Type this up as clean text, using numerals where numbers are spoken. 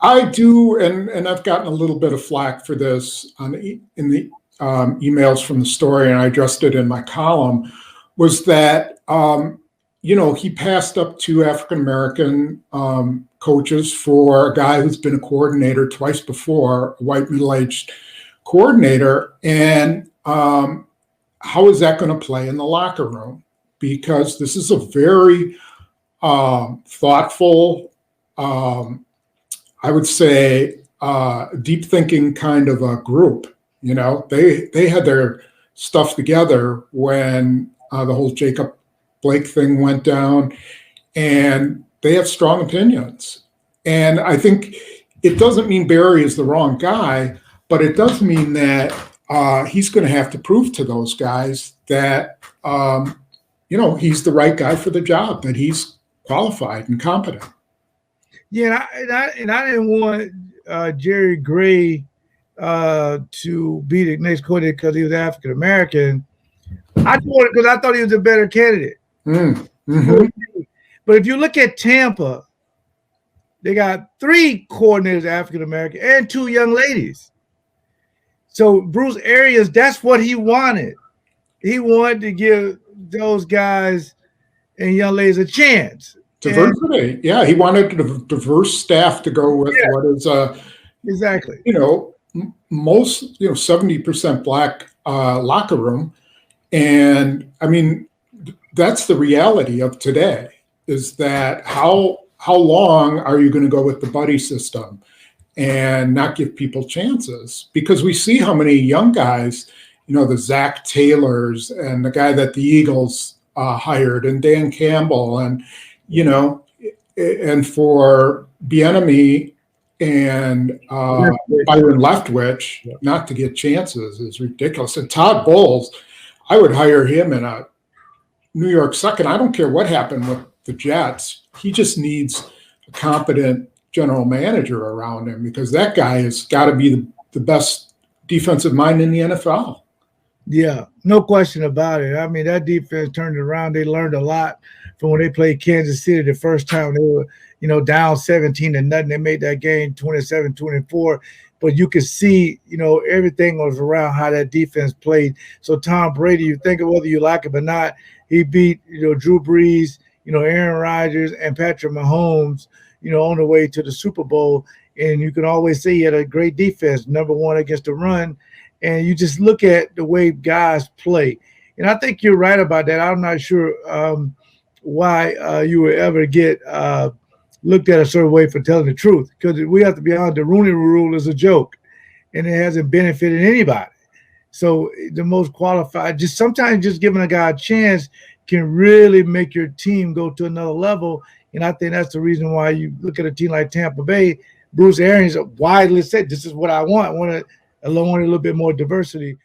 I do, and I've gotten a little bit of flack for this in the emails from the story, and I addressed it in my column. Was that he passed up two African American coaches for a guy who's been a coordinator twice before, a white middle aged coordinator, and how is that going to play in the locker room? Because this is a very thoughtful, I would say, deep thinking kind of a group. They had their stuff together when the whole Jacob Blake thing went down, and they have strong opinions. And I think it doesn't mean Barry is the wrong guy, but it does mean that he's going to have to prove to those guys that he's the right guy for the job, that he's qualified and competent. Yeah, and I didn't want Jerry Gray to be the next coordinator because he was African American. I wanted because I thought he was a better candidate. Mm-hmm. But if you look at Tampa, they got 3 coordinators African American and 2 young ladies. So Bruce Arians, that's what he wanted. He wanted to give those guys and young ladies a chance. Diversity. Yeah, he wanted a diverse staff to go with what is exactly. Most 70% black locker room. And I mean, that's the reality of today, is that how long are you going to go with the buddy system and not give people chances? Because we see how many young guys, the Zach Taylors and the guy that the Eagles hired, and Dan Campbell, and and for Bieniemy and Byron Leftwich not to get chances is ridiculous. And Todd Bowles, I would hire him in a New York second. I don't care what happened with the Jets. He just needs a competent general manager around him, because that guy has got to be the best defensive mind in the NFL. Yeah, no question about it. I mean, that defense turned it around. They learned a lot from when they played Kansas City the first time. They were, down 17-0. They made that game 27-24. But you could see, everything was around how that defense played. So Tom Brady, you think of whether you like him or not, he beat, Drew Brees, Aaron Rodgers and Patrick Mahomes, on the way to the Super Bowl. And you can always say he had a great defense, number 1 against the run. And you just look at the way guys play. And I think you're right about that. I'm not sure why you would ever get looked at a certain way for telling the truth, because we have to be honest, the Rooney Rule is a joke, and it hasn't benefited anybody. So the most qualified, sometimes just giving a guy a chance can really make your team go to another level. And I think that's the reason why you look at a team like Tampa Bay. Bruce Arians widely said, this is what I want. I want a little bit more diversity.